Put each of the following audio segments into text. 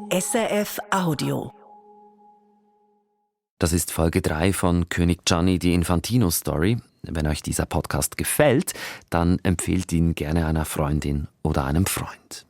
SRF Audio. Das ist Folge 3 von König Gianni, die Infantino-Story. Wenn euch dieser Podcast gefällt, dann empfehlt ihn gerne einer Freundin oder einem Freund.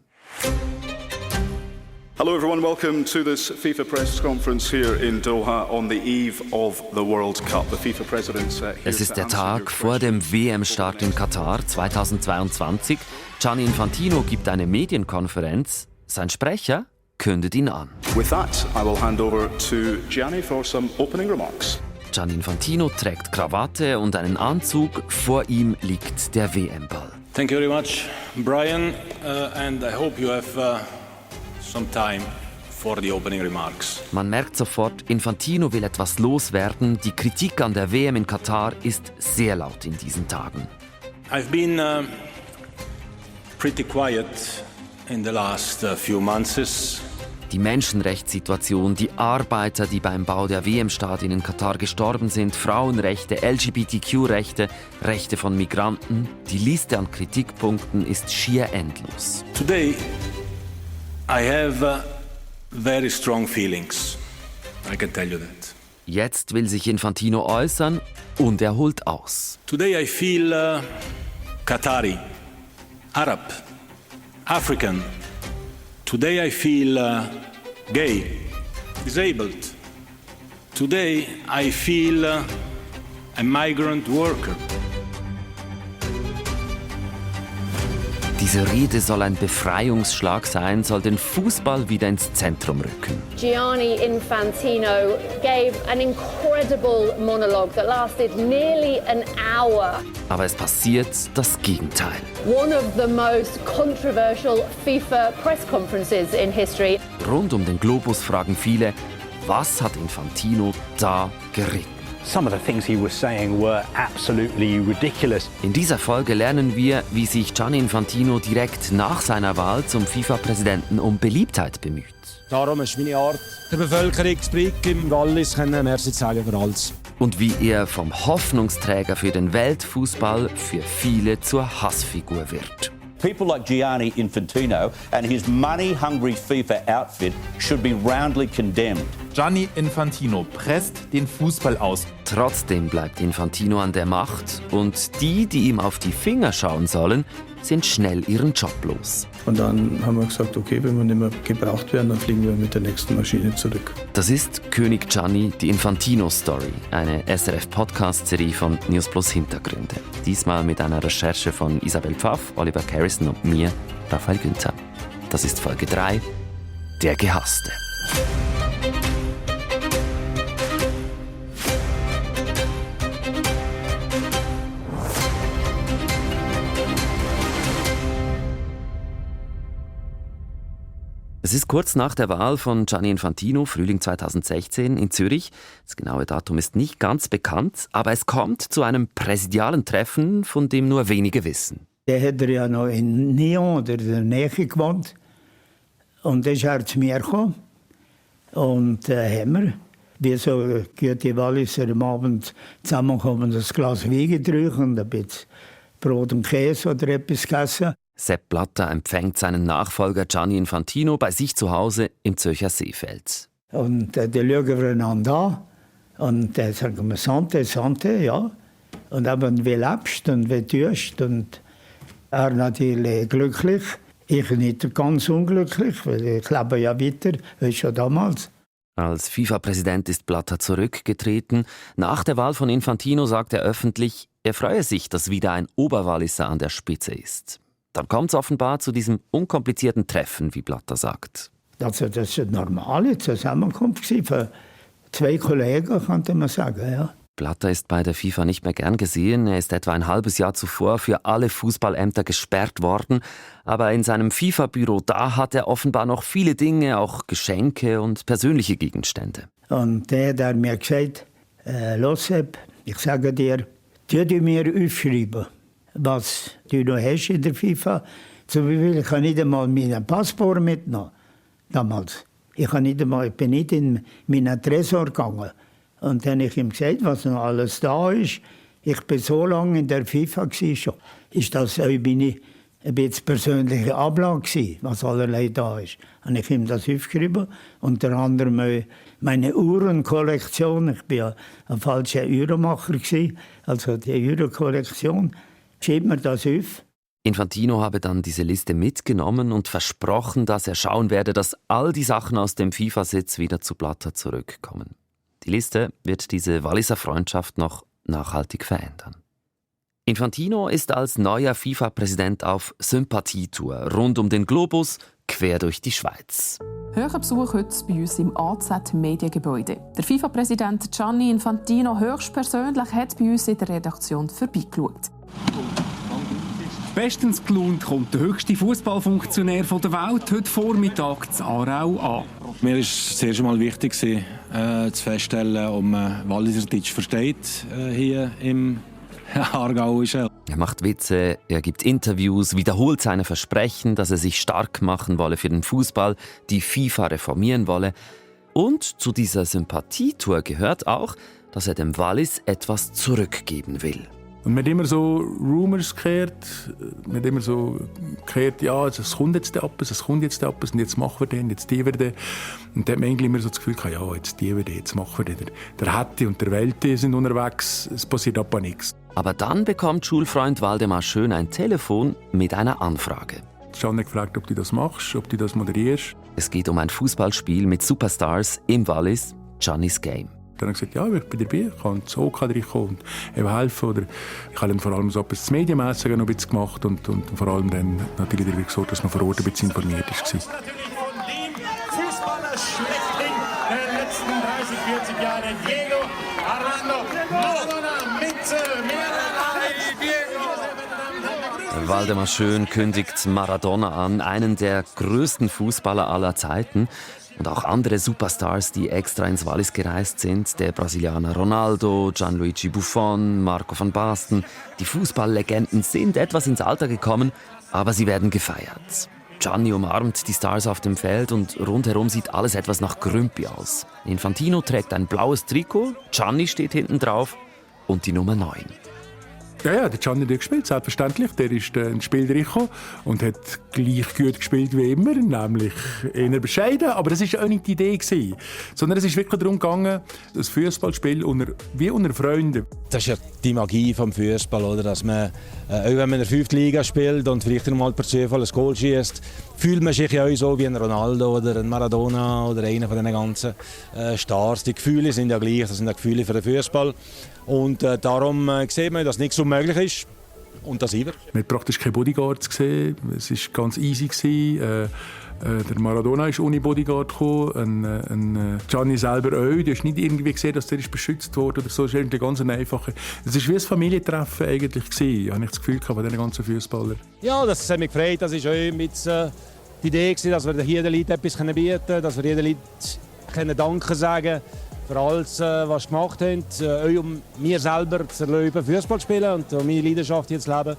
Hello everyone, welcome to this FIFA press conference here in Doha on the eve of the World Cup. The FIFA president Es ist der Tag vor dem WM-Start in Katar 2022. Gianni Infantino gibt eine Medienkonferenz. Sein Sprecher kündet ihn an. With that, I will hand over to Gianni for some opening remarks. Gianni Infantino trägt Krawatte und einen Anzug. Vor ihm liegt der WM-Ball. Thank you very much, Brian, and I hope you have some time for the opening remarks. Man merkt sofort, Infantino will etwas loswerden. Die Kritik an der WM in Katar ist sehr laut in diesen Tagen. I've been pretty quiet in the last few months. Die Menschenrechtssituation, die Arbeiter, die beim Bau der WM-Stadien in Katar gestorben sind, Frauenrechte, LGBTQ-Rechte, Rechte von Migranten. Die Liste an Kritikpunkten ist schier endlos. Today I have very strong feelings. I can tell you that. Jetzt will sich Infantino äußern und er holt aus. Today I feel Qatari, Arab, African. Today I feel gay, disabled. Today I feel a migrant worker. Diese Rede soll ein Befreiungsschlag sein, soll den Fußball wieder ins Zentrum rücken. Gianni Infantino gave an incredible monologue that lasted nearly an hour. Aber es passiert das Gegenteil. One of the most controversial FIFA press conferences in history. Rund um den Globus fragen viele, was hat Infantino da geritten? Some of the things he was saying were absolutely ridiculous. In dieser Folge lernen wir, wie sich Gianni Infantino direkt nach seiner Wahl zum FIFA-Präsidenten um Beliebtheit bemüht. Darum ist meine Art, der Bevölkerung zu bringen, im Wallis können Merci sagen für alles. Und wie er vom Hoffnungsträger für den Weltfußball für viele zur Hassfigur wird. People like Gianni Infantino and his money-hungry FIFA outfit should be roundly condemned. Gianni Infantino presst den Fußball aus. Trotzdem bleibt Infantino an der Macht und die ihm auf die Finger schauen sollen, sind schnell ihren Job los. Und dann haben wir gesagt, okay, wenn wir nicht mehr gebraucht werden, dann fliegen wir mit der nächsten Maschine zurück. Das ist König Gianni, die Infantino-Story, eine SRF-Podcast-Serie von News Plus Hintergründe. Diesmal mit einer Recherche von Isabel Pfaff, Oliver Carrison und mir, Raphael Günther. Das ist Folge 3, der Gehasste. Es ist kurz nach der Wahl von Gianni Infantino, Frühling 2016 in Zürich. Das genaue Datum ist nicht ganz bekannt, aber es kommt zu einem präsidialen Treffen, von dem nur wenige wissen. Der hat ja noch in Nyon oder in der Nähe gewohnt. Und dann ist er zu mir gekommen. Und haben wir, wie so gute Walliser am Abend zusammenkommen, ein Glas Wein getrunken und ein bisschen Brot und Käse oder etwas gegessen. Sepp Blatter empfängt seinen Nachfolger Gianni Infantino bei sich zu Hause im Zürcher Seefeld. Und dann schauen wir einander an. Und dann sagen wir Sante, ja. Und aber wie lebst und wie tust. Und er natürlich glücklich. Ich nicht ganz unglücklich, weil ich lebe ja weiter, wie schon damals. Als FIFA-Präsident ist Blatter zurückgetreten. Nach der Wahl von Infantino sagt er öffentlich, er freue sich, dass wieder ein Oberwalliser an der Spitze ist. Dann kommt es offenbar zu diesem unkomplizierten Treffen, wie Blatter sagt. Also das war eine normale Zusammenkunft für zwei Kollegen, könnte man sagen. Ja. Blatter ist bei der FIFA nicht mehr gern gesehen. Er ist etwa ein halbes Jahr zuvor für alle Fußballämter gesperrt worden. Aber in seinem FIFA-Büro, da hat er offenbar noch viele Dinge, auch Geschenke und persönliche Gegenstände. Und der hat mir gesagt, los Sepp, ich sage dir, tu mir aufschreiben, was du noch hast in der FIFA. Zum Beispiel, ich kann nicht einmal meinen Passport mitnehmen. Damals. Ich bin nicht in meinen Tresor gegangen. Und dann habe ich ihm gesagt, was noch alles da ist. Ich bin so lange in der FIFA schon. Ist das, bin ich ein bisschen persönliche Ablage, was allerlei da ist. Habe ich ihm das aufgeschrieben. Unter anderem meine Uhrenkollektion. Ich war ja ein falscher Uhrenmacher, also die Uhrenkollektion. Schreibt mir das auf. Infantino habe dann diese Liste mitgenommen und versprochen, dass er schauen werde, dass all die Sachen aus dem FIFA-Sitz wieder zu Blatter zurückkommen. Die Liste wird diese Walliser Freundschaft noch nachhaltig verändern. Infantino ist als neuer FIFA-Präsident auf Sympathietour rund um den Globus, quer durch die Schweiz. Höherer Besuch heute bei uns im AZ-Mediengebäude. Der FIFA-Präsident Gianni Infantino höchstpersönlich hat bei uns in der Redaktion vorbeigeschaut. Bestens gelaunt kommt der höchste Fußballfunktionär der Welt heute Vormittag zu Aarau an. Mir war es zuerst einmal wichtig, zu feststellen, ob man Walliserdeutsch versteht hier im Aargauischen. Er macht Witze, er gibt Interviews, wiederholt seine Versprechen, dass er sich stark machen wolle für den Fußball, die FIFA reformieren wolle. Und zu dieser Sympathietour gehört auch, dass er dem Wallis etwas zurückgeben will. Und man hat immer so Rumors gehört, ja, es kommt jetzt etwas, und jetzt machen wir den, jetzt die wir den. Und dann hat man eigentlich immer so das Gefühl gehabt, ja, jetzt die wir den, jetzt machen wir den. Der Hätti und der Welti sind unterwegs, es passiert aber nichts. Aber dann bekommt Schulfreund Waldemar Schön ein Telefon mit einer Anfrage. Gianni gefragt, ob du das machst, ob du das moderierst. Es geht um ein Fußballspiel mit Superstars im Wallis, Giannis Game. Dann habe ich gesagt, ja, ich bin dabei, ich kann ins OK reinkommen und helfen. Oder ich habe dann vor allem so etwas das Medienmässige noch ein bisschen gemacht und vor allem dann natürlich dafür gesorgt, dass man vor Ort ein bisschen informiert war. Fußballer schlechthin der letzten 30, 40 Jahre, Diego Armando Maradona mit Diego. Waldemar Schön kündigt Maradona an, einen der größten Fußballer aller Zeiten. Und auch andere Superstars, die extra ins Wallis gereist sind. Der Brasilianer Ronaldo, Gianluigi Buffon, Marco van Basten. Die Fußballlegenden sind etwas ins Alter gekommen, aber sie werden gefeiert. Gianni umarmt die Stars auf dem Feld und rundherum sieht alles etwas nach Grümpi aus. Infantino trägt ein blaues Trikot, Gianni steht hinten drauf und die Nummer 9. Ja, der Gianni hat gespielt, selbstverständlich. Der ist ins Spiel reingekommen und hat gleich gut gespielt wie immer, nämlich eher bescheiden. Aber das war auch nicht die Idee, sondern es ist wirklich darum gegangen, das Fußballspiel wie unter Freunden. Das ist ja die Magie des Fußball, oder? Dass man, auch wenn man in der 5. Liga spielt und vielleicht mal per Zufall ein Goal schießt, fühlt man sich ja auch so wie ein Ronaldo oder ein Maradona oder einer von diesen ganzen Stars. Die Gefühle sind ja gleich, das sind die Gefühle für den Fußball. Und darum sieht man, dass nichts unmöglich ist. Und das immer. Man hat praktisch keine Bodyguards gesehen. Es war ganz easy. Der Maradona ist ohne Bodyguard gekommen. Gianni selber auch. Du hast nicht irgendwie gesehen, dass der ist beschützt wurde oder so. Es ist irgendwie ganz einfache. Es war wie ein Familientreffen eigentlich gewesen. Habe ich das Gefühl von diesen ganzen Fußballern. Ja, das hat mich gefreut. Das war auch mit die Idee, dass wir hier den Leuten etwas bieten können, dass wir jeden Leuten Danke sagen für alles, was sie gemacht haben, auch um mir selber zu erleben, Fußball zu spielen und um meine Leidenschaft hier zu leben.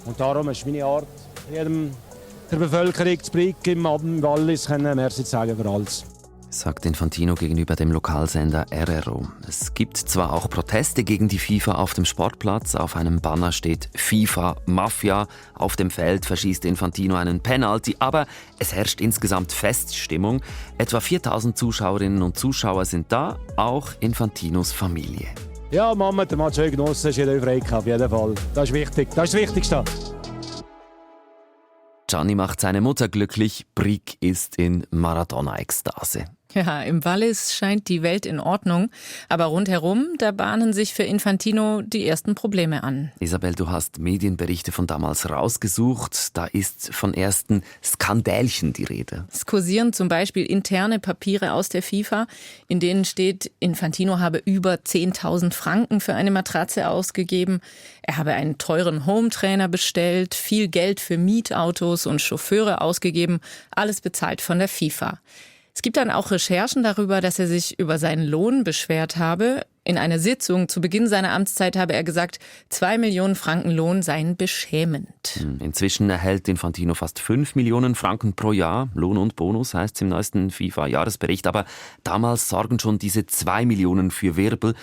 Und darum ist meine Art, jedem der Bevölkerung zu Brig im Wallis Merci zu sagen für alles. Sagt Infantino gegenüber dem Lokalsender RRO. Es gibt zwar auch Proteste gegen die FIFA auf dem Sportplatz. Auf einem Banner steht FIFA Mafia. Auf dem Feld verschießt Infantino einen Penalty. Aber es herrscht insgesamt Feststimmung. Etwa 4000 Zuschauerinnen und Zuschauer sind da, auch Infantinos Familie. Ja, Mama, der Match genossen, ist jeder frei auf jeden Fall. Das ist wichtig, das ist das Wichtigste. Gianni macht seine Mutter glücklich. Brig ist in Maradona-Ekstase. Ja, im Wallis scheint die Welt in Ordnung. Aber rundherum, da bahnen sich für Infantino die ersten Probleme an. Isabel, du hast Medienberichte von damals rausgesucht. Da ist von ersten Skandälchen die Rede. Es kursieren zum Beispiel interne Papiere aus der FIFA, in denen steht, Infantino habe über 10.000 Franken für eine Matratze ausgegeben. Er habe einen teuren Hometrainer bestellt, viel Geld für Mietautos und Chauffeure ausgegeben. Alles bezahlt von der FIFA. Es gibt dann auch Recherchen darüber, dass er sich über seinen Lohn beschwert habe. In einer Sitzung zu Beginn seiner Amtszeit habe er gesagt, 2 Millionen Franken Lohn seien beschämend. Inzwischen erhält Infantino fast 5 Millionen Franken pro Jahr. Lohn und Bonus heißt es im neuesten FIFA-Jahresbericht. Aber damals sorgen schon diese 2 Millionen für Wirbel.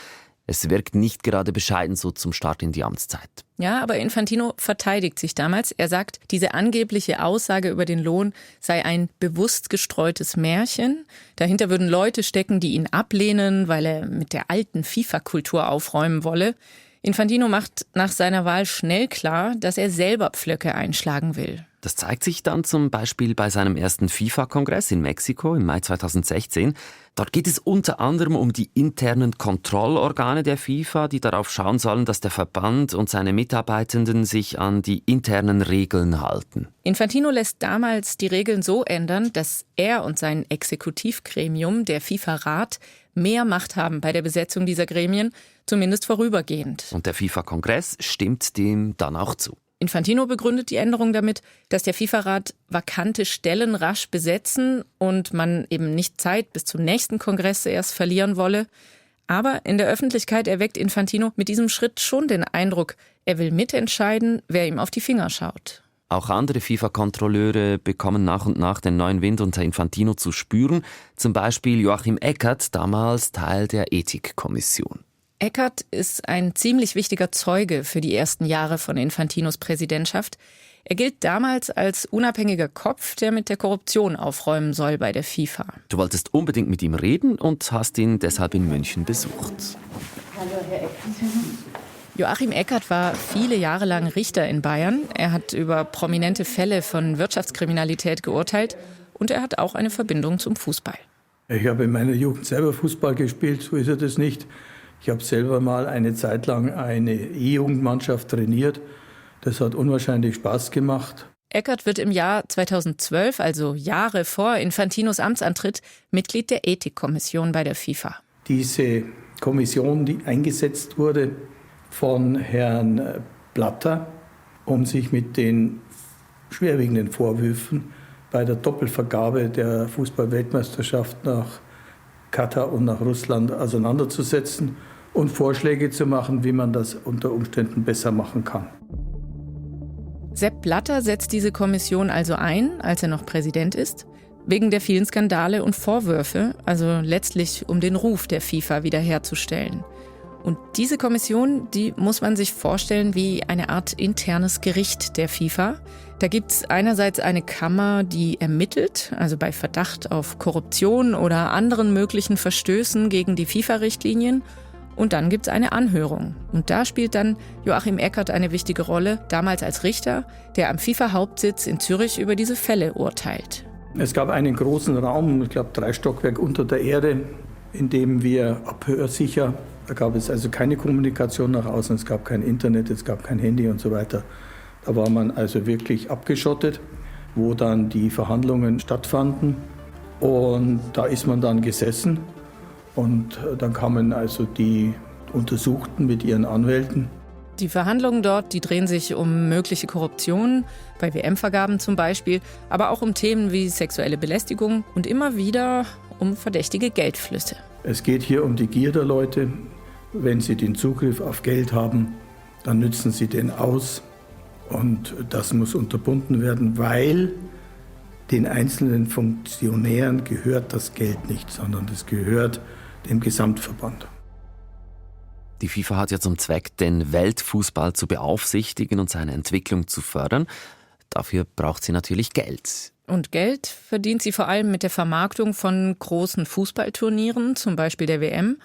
Es wirkt nicht gerade bescheiden so zum Start in die Amtszeit. Ja, aber Infantino verteidigt sich damals. Er sagt, diese angebliche Aussage über den Lohn sei ein bewusst gestreutes Märchen. Dahinter würden Leute stecken, die ihn ablehnen, weil er mit der alten FIFA-Kultur aufräumen wolle. Infantino macht nach seiner Wahl schnell klar, dass er selber Pflöcke einschlagen will. Das zeigt sich dann zum Beispiel bei seinem ersten FIFA-Kongress in Mexiko im Mai 2016. Dort geht es unter anderem um die internen Kontrollorgane der FIFA, die darauf schauen sollen, dass der Verband und seine Mitarbeitenden sich an die internen Regeln halten. Infantino lässt damals die Regeln so ändern, dass er und sein Exekutivgremium, der FIFA-Rat, mehr Macht haben bei der Besetzung dieser Gremien, zumindest vorübergehend. Und der FIFA-Kongress stimmt dem dann auch zu. Infantino begründet die Änderung damit, dass der FIFA-Rat vakante Stellen rasch besetzen und man eben nicht Zeit bis zum nächsten Kongress erst verlieren wolle. Aber in der Öffentlichkeit erweckt Infantino mit diesem Schritt schon den Eindruck, er will mitentscheiden, wer ihm auf die Finger schaut. Auch andere FIFA-Kontrolleure bekommen nach und nach den neuen Wind unter Infantino zu spüren. Zum Beispiel Joachim Eckert, damals Teil der Ethikkommission. Eckert ist ein ziemlich wichtiger Zeuge für die ersten Jahre von Infantinos Präsidentschaft. Er gilt damals als unabhängiger Kopf, der mit der Korruption aufräumen soll bei der FIFA. Du wolltest unbedingt mit ihm reden und hast ihn deshalb in München besucht. Hallo, Herr Eckert. Joachim Eckert war viele Jahre lang Richter in Bayern. Er hat über prominente Fälle von Wirtschaftskriminalität geurteilt und er hat auch eine Verbindung zum Fußball. Ich habe in meiner Jugend selber Fußball gespielt, so ist er das nicht. Ich habe selber mal eine Zeit lang eine E-Jugendmannschaft trainiert. Das hat unwahrscheinlich Spaß gemacht. Eckert wird im Jahr 2012, also Jahre vor Infantinos Amtsantritt, Mitglied der Ethikkommission bei der FIFA. Diese Kommission, die eingesetzt wurde von Herrn Blatter, um sich mit den schwerwiegenden Vorwürfen bei der Doppelvergabe der Fußball-Weltmeisterschaft nach Katar und nach Russland auseinanderzusetzen und Vorschläge zu machen, wie man das unter Umständen besser machen kann. Sepp Blatter setzt diese Kommission also ein, als er noch Präsident ist, wegen der vielen Skandale und Vorwürfe, also letztlich um den Ruf der FIFA wiederherzustellen. Und diese Kommission, die muss man sich vorstellen wie eine Art internes Gericht der FIFA. Da gibt es einerseits eine Kammer, die ermittelt, also bei Verdacht auf Korruption oder anderen möglichen Verstößen gegen die FIFA-Richtlinien. Und dann gibt es eine Anhörung. Und da spielt dann Joachim Eckert eine wichtige Rolle, damals als Richter, der am FIFA-Hauptsitz in Zürich über diese Fälle urteilt. Es gab einen großen Raum, ich glaube 3 Stockwerke unter der Erde, in dem wir abhörsicher, da gab es also keine Kommunikation nach außen, es gab kein Internet, es gab kein Handy und so weiter. Da war man also wirklich abgeschottet, wo dann die Verhandlungen stattfanden. Und da ist man dann gesessen. Und dann kamen also die Untersuchten mit ihren Anwälten. Die Verhandlungen dort, die drehen sich um mögliche Korruption, bei WM-Vergaben zum Beispiel, aber auch um Themen wie sexuelle Belästigung und immer wieder um verdächtige Geldflüsse. Es geht hier um die Gier der Leute. Wenn sie den Zugriff auf Geld haben, dann nützen sie den aus. Und das muss unterbunden werden, weil den einzelnen Funktionären gehört das Geld nicht, sondern es gehört dem Gesamtverband. Die FIFA hat ja zum Zweck, den Weltfußball zu beaufsichtigen und seine Entwicklung zu fördern. Dafür braucht sie natürlich Geld. Und Geld verdient sie vor allem mit der Vermarktung von großen Fußballturnieren, zum Beispiel der WM.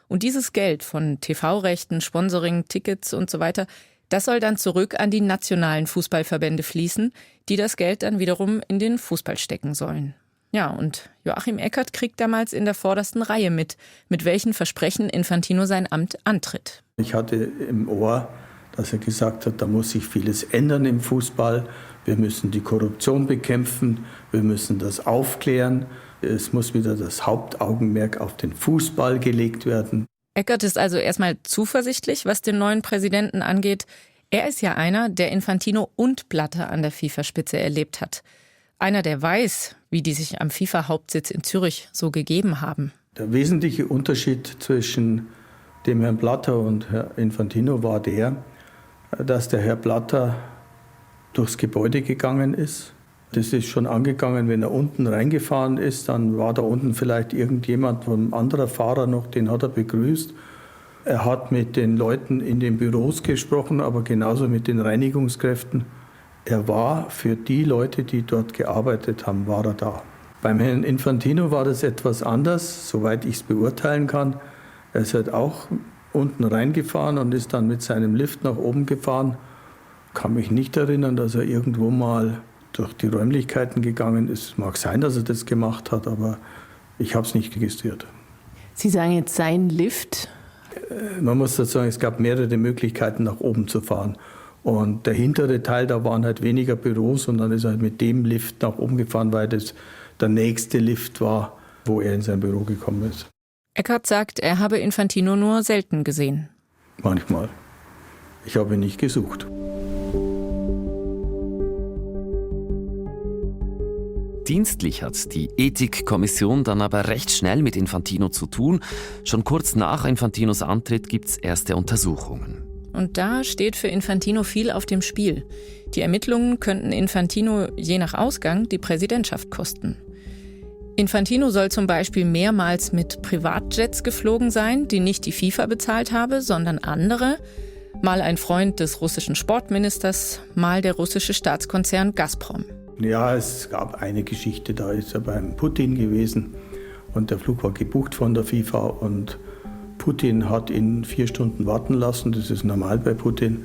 Und dieses Geld von TV-Rechten, Sponsoring, Tickets und so weiter, das soll dann zurück an die nationalen Fußballverbände fließen, die das Geld dann wiederum in den Fußball stecken sollen. Ja, und Joachim Eckert kriegt damals in der vordersten Reihe mit welchen Versprechen Infantino sein Amt antritt. Ich hatte im Ohr, dass er gesagt hat, da muss sich vieles ändern im Fußball. Wir müssen die Korruption bekämpfen, wir müssen das aufklären. Es muss wieder das Hauptaugenmerk auf den Fußball gelegt werden. Eckert ist also erstmal zuversichtlich, was den neuen Präsidenten angeht. Er ist ja einer, der Infantino und Blatter an der FIFA-Spitze erlebt hat. Einer, der weiß, wie die sich am FIFA-Hauptsitz in Zürich so gegeben haben. Der wesentliche Unterschied zwischen dem Herrn Blatter und Herrn Infantino war der, dass der Herr Blatter durchs Gebäude gegangen ist. Das ist schon angegangen, wenn er unten reingefahren ist, dann war da unten vielleicht irgendjemand, ein anderer Fahrer noch, den hat er begrüßt. Er hat mit den Leuten in den Büros gesprochen, aber genauso mit den Reinigungskräften. Er war für die Leute, die dort gearbeitet haben, war er da. Beim Herrn Infantino war das etwas anders, soweit ich es beurteilen kann. Er ist halt auch unten reingefahren und ist dann mit seinem Lift nach oben gefahren. Kann mich nicht erinnern, dass er irgendwo mal durch die Räumlichkeiten gegangen ist. Mag sein, dass er das gemacht hat, aber ich habe es nicht registriert. Sie sagen jetzt sein Lift? Man muss dazu sagen, es gab mehrere Möglichkeiten, nach oben zu fahren. Und der hintere Teil, da waren halt weniger Büros und dann ist er halt mit dem Lift nach oben gefahren, weil das der nächste Lift war, wo er in sein Büro gekommen ist. Eckert sagt, er habe Infantino nur selten gesehen. Manchmal. Ich habe ihn nicht gesucht. Dienstlich hat die Ethikkommission dann aber recht schnell mit Infantino zu tun. Schon kurz nach Infantinos Antritt gibt es erste Untersuchungen. Und da steht für Infantino viel auf dem Spiel. Die Ermittlungen könnten Infantino je nach Ausgang die Präsidentschaft kosten. Infantino soll zum Beispiel mehrmals mit Privatjets geflogen sein, die nicht die FIFA bezahlt habe, sondern andere. Mal ein Freund des russischen Sportministers, mal der russische Staatskonzern Gazprom. Ja, es gab eine Geschichte, da ist er beim Putin gewesen und der Flug war gebucht von der FIFA und Putin hat ihn 4 Stunden warten lassen, das ist normal bei Putin.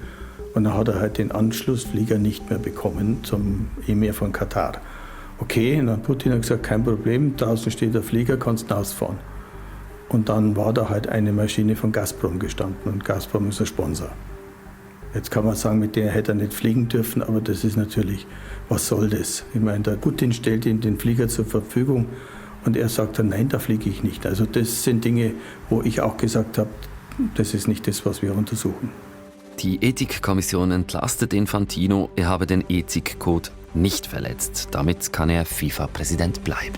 Und dann hat er halt den Anschlussflieger nicht mehr bekommen zum Emir von Katar. Okay, und dann Putin hat gesagt, kein Problem, draußen steht der Flieger, kannst rausfahren. Und dann war da halt eine Maschine von Gazprom gestanden und Gazprom ist ein Sponsor. Jetzt kann man sagen, mit der hätte er nicht fliegen dürfen, aber das ist natürlich, was soll das? Ich meine, der Putin stellt ihm den Flieger zur Verfügung und er sagt dann, nein, da fliege ich nicht. Also das sind Dinge, wo ich auch gesagt habe, das ist nicht das, was wir untersuchen. Die Ethikkommission entlastet Infantino, er habe den Ethikcode nicht verletzt. Damit kann er FIFA-Präsident bleiben.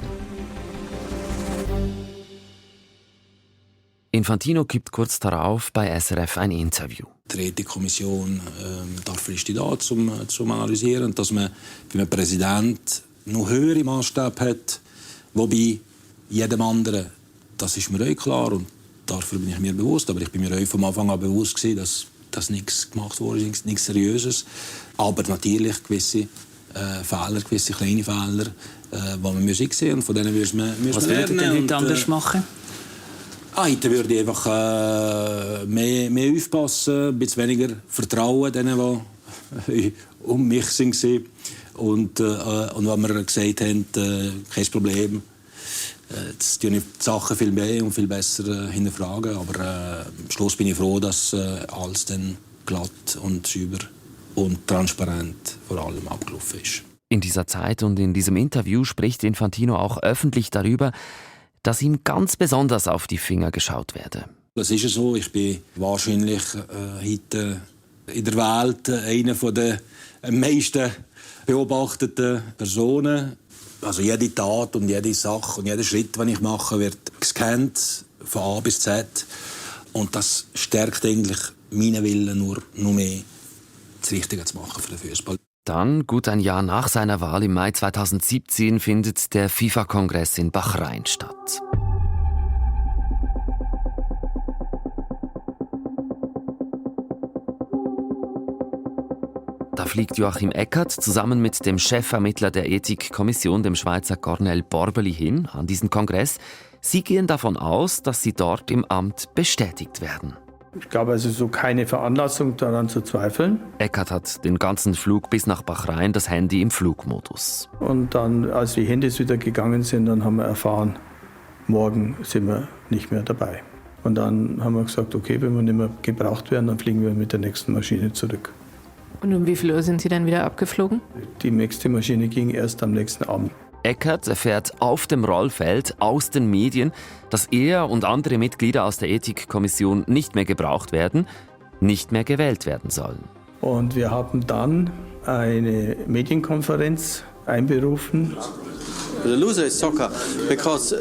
Infantino gibt kurz darauf bei SRF ein Interview. Die Ethikkommission dafür ist da, zum analysieren, dass man für einen Präsident noch höhere Maßstäbe hat, wobei jedem anderen, das ist mir auch klar und dafür bin ich mir bewusst, aber ich bin mir auch von Anfang an bewusst gewesen, dass nichts gemacht wurde, nichts Seriöses, aber natürlich gewisse Fehler, gewisse kleine Fehler, die man sehen muss und von denen müssen wir lernen. Was würdet ihr denn heute anders machen? Heute würde ich einfach mehr aufpassen, ein bisschen weniger vertrauen denen, die um mich waren. Und wenn wir gesagt haben, kein Problem, jetzt tun die Sachen viel mehr und viel besser hinterfragen. Aber am Schluss bin ich froh, dass alles dann glatt und sauber und transparent vor allem abgelaufen ist. In dieser Zeit und in diesem Interview spricht Infantino auch öffentlich darüber, dass ihm ganz besonders auf die Finger geschaut werde. Das ist so. Ich bin wahrscheinlich heute in der Welt eine der am meisten beobachteten Personen. Also jede Tat und jede Sache und jeder Schritt, den ich mache, wird gescannt von A bis Z. Und das stärkt eigentlich meinen Willen nur mehr, das Richtige zu machen für den Fußball. Dann, gut ein Jahr nach seiner Wahl im Mai 2017, findet der FIFA-Kongress in Bahrain statt. Da fliegt Joachim Eckert zusammen mit dem Chefermittler der Ethikkommission, dem Schweizer Cornel Borbeli, hin an diesen Kongress. Sie gehen davon aus, dass sie dort im Amt bestätigt werden. Ich glaube, es ist so keine Veranlassung daran zu zweifeln. Eckert hat den ganzen Flug bis nach Bahrain das Handy im Flugmodus. Und dann, als die Handys wieder gegangen sind, dann haben wir erfahren, morgen sind wir nicht mehr dabei. Und dann haben wir gesagt, okay, wenn wir nicht mehr gebraucht werden, dann fliegen wir mit der nächsten Maschine zurück. Und um wie viel Uhr sind Sie dann wieder abgeflogen? Die nächste Maschine ging erst am nächsten Abend. Eckert erfährt auf dem Rollfeld aus den Medien, dass er und andere Mitglieder aus der Ethikkommission nicht mehr gebraucht werden, nicht mehr gewählt werden sollen. Und wir haben dann eine Medienkonferenz einberufen. The loser is soccer because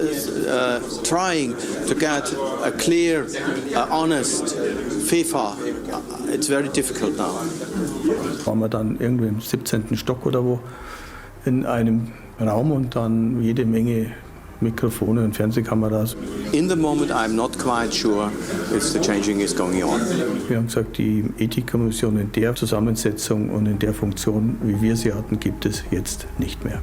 trying to get a clear, honest FIFA, it's very difficult now. Waren wir dann irgendwie im 17. Stock oder wo in einem Raum und dann jede Menge Mikrofone und Fernsehkameras. In the moment, I'm not quite sure if the changing is going on. Wir haben gesagt, die Ethikkommission in der Zusammensetzung und in der Funktion, wie wir sie hatten, gibt es jetzt nicht mehr.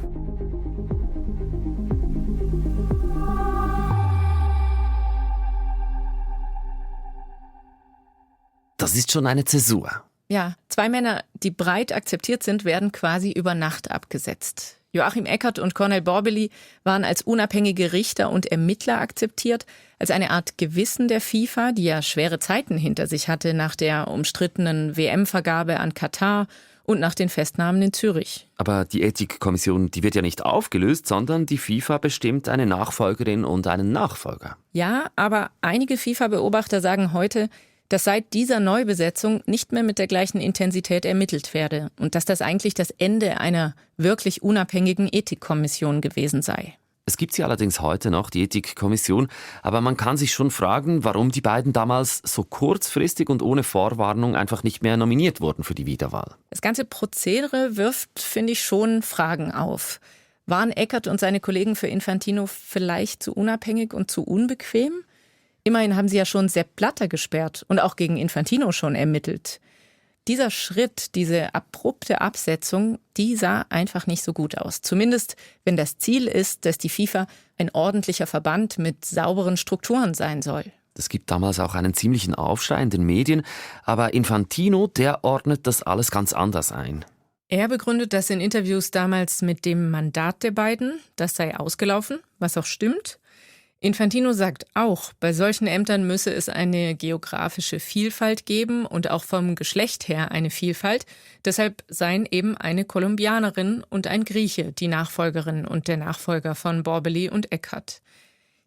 Das ist schon eine Zäsur. Ja, 2 Männer, die breit akzeptiert sind, werden quasi über Nacht abgesetzt. Joachim Eckert und Cornel Borbély waren als unabhängige Richter und Ermittler akzeptiert, als eine Art Gewissen der FIFA, die ja schwere Zeiten hinter sich hatte nach der umstrittenen WM-Vergabe an Katar und nach den Festnahmen in Zürich. Aber die Ethikkommission, die wird ja nicht aufgelöst, sondern die FIFA bestimmt eine Nachfolgerin und einen Nachfolger. Ja, aber einige FIFA-Beobachter sagen heute, dass seit dieser Neubesetzung nicht mehr mit der gleichen Intensität ermittelt werde und dass das eigentlich das Ende einer wirklich unabhängigen Ethikkommission gewesen sei. Es gibt sie allerdings heute noch, die Ethikkommission, aber man kann sich schon fragen, warum die beiden damals so kurzfristig und ohne Vorwarnung einfach nicht mehr nominiert wurden für die Wiederwahl. Das ganze Prozedere wirft, finde ich, schon Fragen auf. Waren Eckert und seine Kollegen für Infantino vielleicht zu unabhängig und zu unbequem? Immerhin haben sie ja schon Sepp Blatter gesperrt und auch gegen Infantino schon ermittelt. Dieser Schritt, diese abrupte Absetzung, die sah einfach nicht so gut aus. Zumindest, wenn das Ziel ist, dass die FIFA ein ordentlicher Verband mit sauberen Strukturen sein soll. Es gibt damals auch einen ziemlichen Aufschrei in den Medien, aber Infantino, der ordnet das alles ganz anders ein. Er begründet das in Interviews damals mit dem Mandat der beiden, das sei ausgelaufen, was auch stimmt. Infantino sagt auch, bei solchen Ämtern müsse es eine geografische Vielfalt geben und auch vom Geschlecht her eine Vielfalt. Deshalb seien eben eine Kolumbianerin und ein Grieche die Nachfolgerin und der Nachfolger von Borbély und Eckert.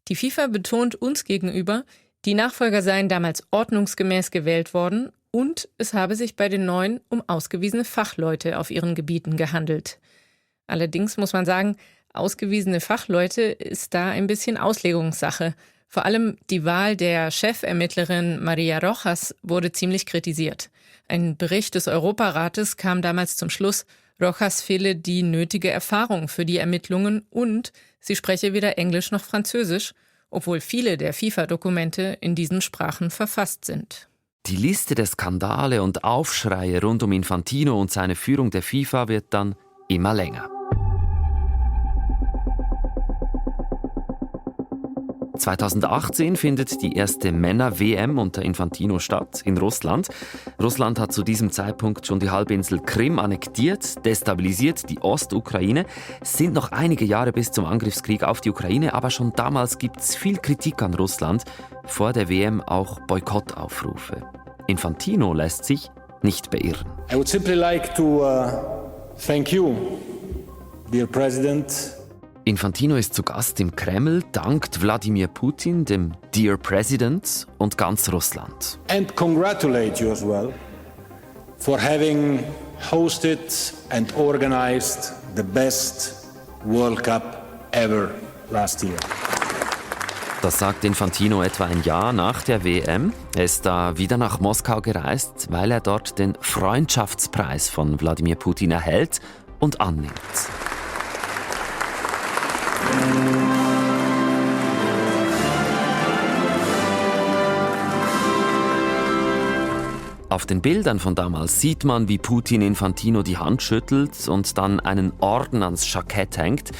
Die FIFA betont uns gegenüber, die Nachfolger seien damals ordnungsgemäß gewählt worden und es habe sich bei den Neuen um ausgewiesene Fachleute auf ihren Gebieten gehandelt. Allerdings muss man sagen, ausgewiesene Fachleute ist da ein bisschen Auslegungssache. Vor allem die Wahl der Chefermittlerin Maria Rojas wurde ziemlich kritisiert. Ein Bericht des Europarates kam damals zum Schluss, Rojas fehle die nötige Erfahrung für die Ermittlungen und sie spreche weder Englisch noch Französisch, obwohl viele der FIFA-Dokumente in diesen Sprachen verfasst sind. Die Liste der Skandale und Aufschreie rund um Infantino und seine Führung der FIFA wird dann immer länger. 2018 findet die erste Männer-WM unter Infantino statt, in Russland. Russland hat zu diesem Zeitpunkt schon die Halbinsel Krim annektiert, destabilisiert die Ostukraine. Es sind noch einige Jahre bis zum Angriffskrieg auf die Ukraine, aber schon damals gibt es viel Kritik an Russland, vor der WM auch Boykottaufrufe. Infantino lässt sich nicht beirren. I would simply like to thank you, dear President. Infantino ist zu Gast im Kreml, dankt Wladimir Putin, dem Dear President und ganz Russland. And congratulate you as well for having hosted and organized the best World Cup ever last year. Das sagt Infantino etwa ein Jahr nach der WM. Er ist da wieder nach Moskau gereist, weil er dort den Freundschaftspreis von Wladimir Putin erhält und annimmt. Auf den Bildern von damals sieht man, wie Putin Infantino die Hand schüttelt und dann einen Orden ans Jackett hängt.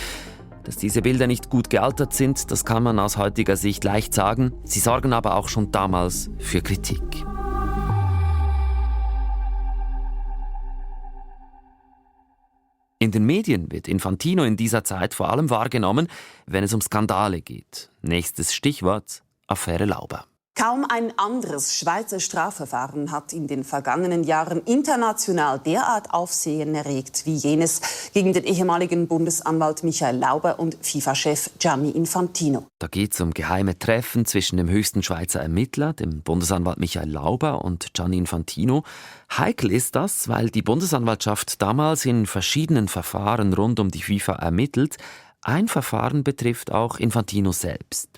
Dass diese Bilder nicht gut gealtert sind, das kann man aus heutiger Sicht leicht sagen. Sie sorgen aber auch schon damals für Kritik. In den Medien wird Infantino in dieser Zeit vor allem wahrgenommen, wenn es um Skandale geht. Nächstes Stichwort: Affäre Lauber. Kaum ein anderes Schweizer Strafverfahren hat in den vergangenen Jahren international derart Aufsehen erregt wie jenes gegen den ehemaligen Bundesanwalt Michael Lauber und FIFA-Chef Gianni Infantino. Da geht es um geheime Treffen zwischen dem höchsten Schweizer Ermittler, dem Bundesanwalt Michael Lauber, und Gianni Infantino. Heikel ist das, weil die Bundesanwaltschaft damals in verschiedenen Verfahren rund um die FIFA ermittelt. Ein Verfahren betrifft auch Infantino selbst.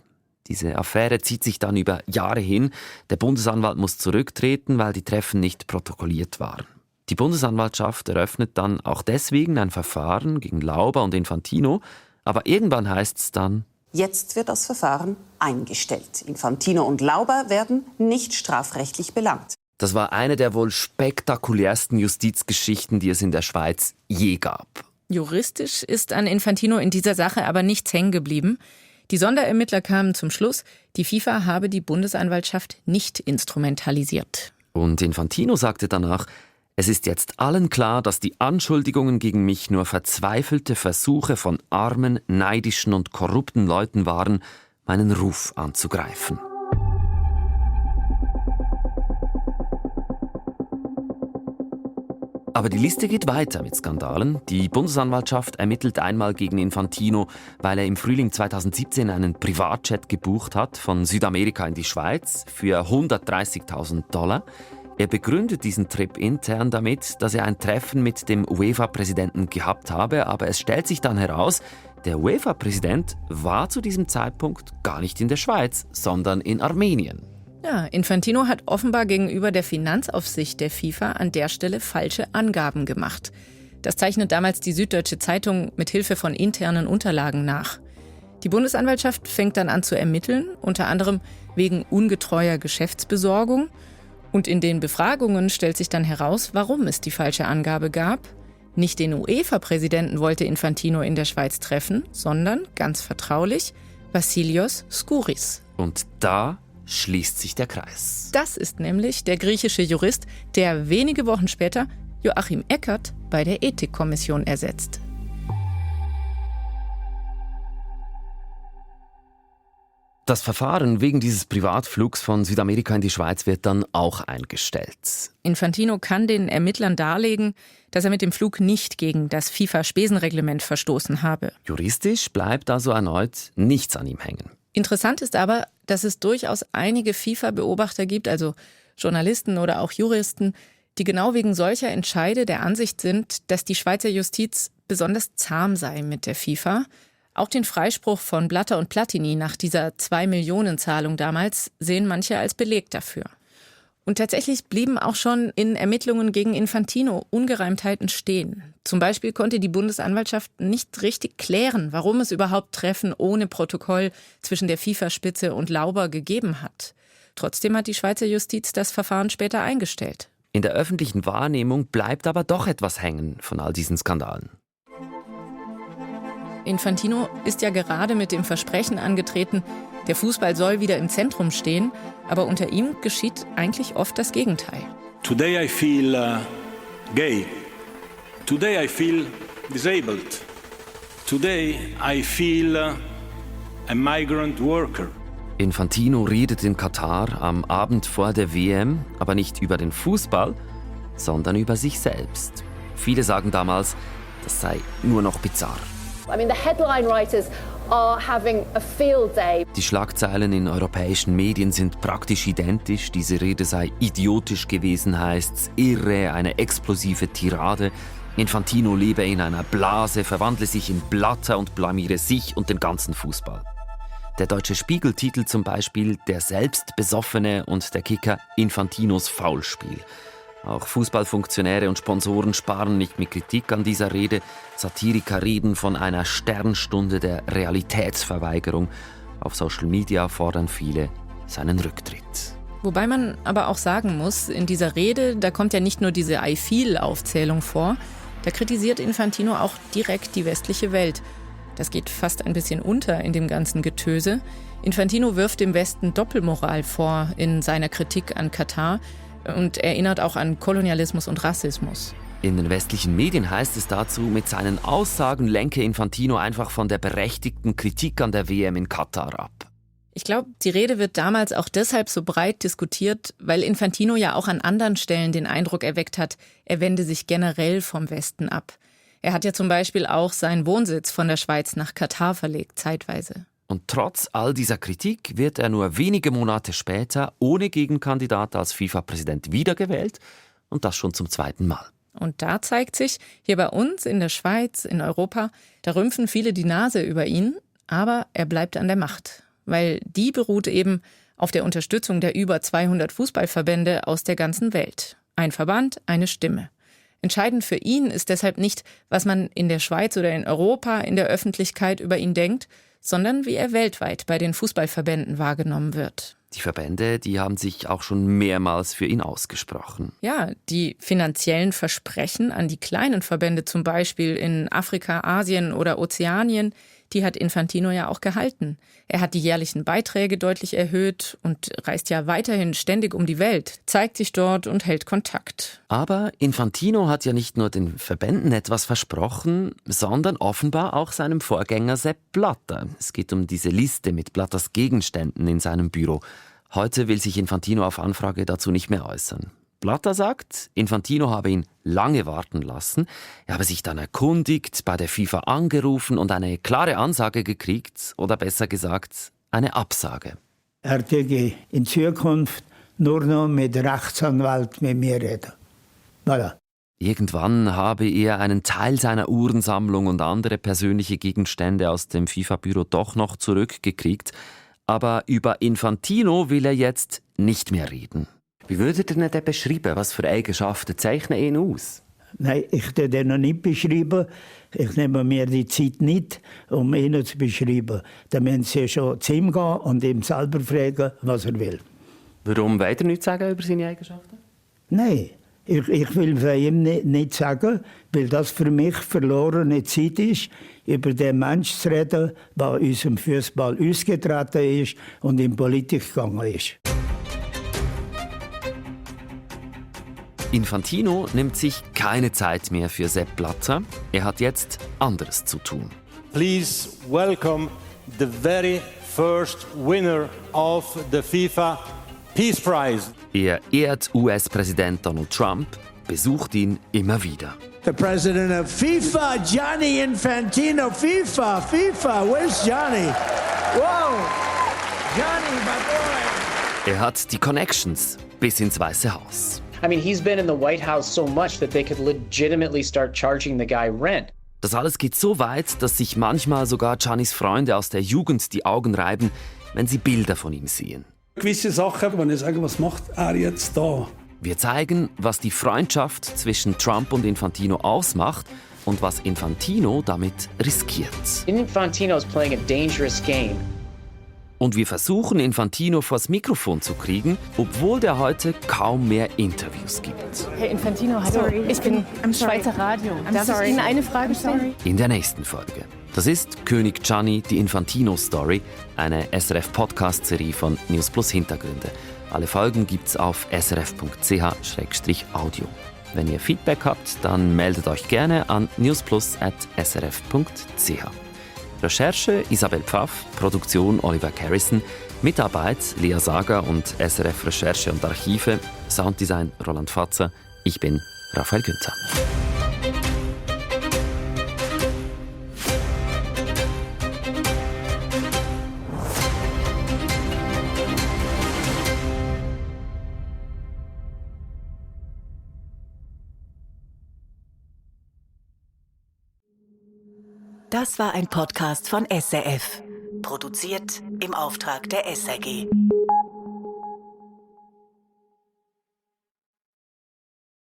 Diese Affäre zieht sich dann über Jahre hin. Der Bundesanwalt muss zurücktreten, weil die Treffen nicht protokolliert waren. Die Bundesanwaltschaft eröffnet dann auch deswegen ein Verfahren gegen Lauber und Infantino. Aber irgendwann heißt es dann: Jetzt wird das Verfahren eingestellt. Infantino und Lauber werden nicht strafrechtlich belangt. Das war eine der wohl spektakulärsten Justizgeschichten, die es in der Schweiz je gab. Juristisch ist an Infantino in dieser Sache aber nichts hängen geblieben. Die Sonderermittler kamen zum Schluss, die FIFA habe die Bundesanwaltschaft nicht instrumentalisiert. Und Infantino sagte danach, es ist jetzt allen klar, dass die Anschuldigungen gegen mich nur verzweifelte Versuche von armen, neidischen und korrupten Leuten waren, meinen Ruf anzugreifen. Aber die Liste geht weiter mit Skandalen. Die Bundesanwaltschaft ermittelt einmal gegen Infantino, weil er im Frühling 2017 einen Privatjet gebucht hat von Südamerika in die Schweiz für $130.000. Er begründet diesen Trip intern damit, dass er ein Treffen mit dem UEFA-Präsidenten gehabt habe, aber es stellt sich dann heraus, der UEFA-Präsident war zu diesem Zeitpunkt gar nicht in der Schweiz, sondern in Armenien. Ja, Infantino hat offenbar gegenüber der Finanzaufsicht der FIFA an der Stelle falsche Angaben gemacht. Das zeichnet damals die Süddeutsche Zeitung mit Hilfe von internen Unterlagen nach. Die Bundesanwaltschaft fängt dann an zu ermitteln, unter anderem wegen ungetreuer Geschäftsbesorgung. Und in den Befragungen stellt sich dann heraus, warum es die falsche Angabe gab. Nicht den UEFA-Präsidenten wollte Infantino in der Schweiz treffen, sondern, ganz vertraulich, Vassilios Skouris. Und da schließt sich der Kreis. Das ist nämlich der griechische Jurist, der wenige Wochen später Joachim Eckert bei der Ethikkommission ersetzt. Das Verfahren wegen dieses Privatflugs von Südamerika in die Schweiz wird dann auch eingestellt. Infantino kann den Ermittlern darlegen, dass er mit dem Flug nicht gegen das FIFA-Spesenreglement verstoßen habe. Juristisch bleibt also erneut nichts an ihm hängen. Interessant ist aber, dass es durchaus einige FIFA-Beobachter gibt, also Journalisten oder auch Juristen, die genau wegen solcher Entscheide der Ansicht sind, dass die Schweizer Justiz besonders zahm sei mit der FIFA. Auch den Freispruch von Blatter und Platini nach dieser 2-Millionen-Zahlung damals sehen manche als Beleg dafür. Und tatsächlich blieben auch schon in Ermittlungen gegen Infantino Ungereimtheiten stehen. Zum Beispiel konnte die Bundesanwaltschaft nicht richtig klären, warum es überhaupt Treffen ohne Protokoll zwischen der FIFA-Spitze und Lauber gegeben hat. Trotzdem hat die Schweizer Justiz das Verfahren später eingestellt. In der öffentlichen Wahrnehmung bleibt aber doch etwas hängen von all diesen Skandalen. Infantino ist ja gerade mit dem Versprechen angetreten, der Fußball soll wieder im Zentrum stehen, aber unter ihm geschieht eigentlich oft das Gegenteil. Today I feel gay. Today I feel disabled. Today I feel a migrant worker. Infantino redet in Katar am Abend vor der WM, aber nicht über den Fußball, sondern über sich selbst. Viele sagen damals, das sei nur noch bizarr. I mean, the headline writers are having a field day. Die Schlagzeilen in europäischen Medien sind praktisch identisch. Diese Rede sei idiotisch gewesen, heißt's, irre, eine explosive Tirade. Infantino lebe in einer Blase, verwandle sich in Blatter und blamiere sich und den ganzen Fußball. Der Deutsche Spiegel titelt zum Beispiel Der Selbstbesoffene und der Kicker Infantinos Faulspiel. Auch Fußballfunktionäre und Sponsoren sparen nicht mit Kritik an dieser Rede. Satiriker reden von einer Sternstunde der Realitätsverweigerung. Auf Social Media fordern viele seinen Rücktritt. Wobei man aber auch sagen muss, in dieser Rede, da kommt ja nicht nur diese I Feel-Aufzählung vor, da kritisiert Infantino auch direkt die westliche Welt. Das geht fast ein bisschen unter in dem ganzen Getöse. Infantino wirft dem Westen Doppelmoral vor in seiner Kritik an Katar und erinnert auch an Kolonialismus und Rassismus. In den westlichen Medien heißt es dazu, mit seinen Aussagen lenke Infantino einfach von der berechtigten Kritik an der WM in Katar ab. Ich glaube, die Rede wird damals auch deshalb so breit diskutiert, weil Infantino ja auch an anderen Stellen den Eindruck erweckt hat, er wende sich generell vom Westen ab. Er hat ja zum Beispiel auch seinen Wohnsitz von der Schweiz nach Katar verlegt, zeitweise. Und trotz all dieser Kritik wird er nur wenige Monate später ohne Gegenkandidat als FIFA-Präsident wiedergewählt und das schon zum 2. Mal. Und da zeigt sich, hier bei uns in der Schweiz, in Europa, da rümpfen viele die Nase über ihn, aber er bleibt an der Macht. Weil die beruht eben auf der Unterstützung der über 200 Fußballverbände aus der ganzen Welt. Ein Verband, eine Stimme. Entscheidend für ihn ist deshalb nicht, was man in der Schweiz oder in Europa in der Öffentlichkeit über ihn denkt, sondern wie er weltweit bei den Fußballverbänden wahrgenommen wird. Die Verbände, die haben sich auch schon mehrmals für ihn ausgesprochen. Ja, die finanziellen Versprechen an die kleinen Verbände, zum Beispiel in Afrika, Asien oder Ozeanien, die hat Infantino ja auch gehalten. Er hat die jährlichen Beiträge deutlich erhöht und reist ja weiterhin ständig um die Welt, zeigt sich dort und hält Kontakt. Aber Infantino hat ja nicht nur den Verbänden etwas versprochen, sondern offenbar auch seinem Vorgänger Sepp Blatter. Es geht um diese Liste mit Blatters Gegenständen in seinem Büro. Heute will sich Infantino auf Anfrage dazu nicht mehr äußern. Blatter sagt, Infantino habe ihn lange warten lassen. Er habe sich dann erkundigt, bei der FIFA angerufen und eine klare Ansage gekriegt, oder besser gesagt, eine Absage. Er würde in Zukunft nur noch mit Rechtsanwalt mit mir reden. Voilà. Irgendwann habe er einen Teil seiner Uhrensammlung und andere persönliche Gegenstände aus dem FIFA-Büro doch noch zurückgekriegt. Aber über Infantino will er jetzt nicht mehr reden. Wie würdet ihr ihn denn beschreiben? Was für Eigenschaften zeichnen ihn aus? Nein, ich kann den noch nicht beschreiben. Ich nehme mir die Zeit nicht, um ihn zu beschreiben. Dann müssen sie schon zu ihm gehen und ihm selber fragen, was er will. Warum wollt ihr nichts sagen über seine Eigenschaften? Nein, ich will von ihm nicht sagen, weil das für mich verlorene Zeit ist, über den Menschen zu reden, der unserem Fußball ausgetreten ist und in Politik gegangen ist. Infantino nimmt sich keine Zeit mehr für Sepp Blatter. Er hat jetzt anderes zu tun. Please welcome the very first winner of the FIFA Peace Prize. Er ehrt US-Präsident Donald Trump, besucht ihn immer wieder. The president of FIFA, Gianni Infantino. FIFA, where's Johnny? Whoa, Johnny, my boy. Er hat die Connections bis ins Weiße Haus. I mean, he's been in the White House so much that they could legitimately start charging the guy rent. Das alles geht so weit, dass sich manchmal sogar Giannis Freunde aus der Jugend die Augen reiben, wenn sie Bilder von ihm sehen. Gewisse Sachen, wenn ich sage, was macht er jetzt da? Wir zeigen, was die Freundschaft zwischen Trump und Infantino ausmacht und was Infantino damit riskiert. Infantino is playing a dangerous game. Und wir versuchen, Infantino vors Mikrofon zu kriegen, obwohl der heute kaum mehr Interviews gibt. Herr Infantino, hallo. Ich bin Schweizer Radio. Darf ich Ihnen eine Frage stellen? In der nächsten Folge. Das ist König Gianni, die Infantino-Story, eine SRF-Podcast-Serie von News Plus Hintergründe. Alle Folgen gibt's auf srf.ch/audio. Wenn ihr Feedback habt, dann meldet euch gerne an newsplus@srf.ch. Recherche Isabel Pfaff, Produktion Oliver Carrison, Mitarbeit Lea Sager und SRF Recherche und Archive, Sounddesign Roland Fatzer. Ich bin Raphael Günther. Das war ein Podcast von SRF. Produziert im Auftrag der SRG.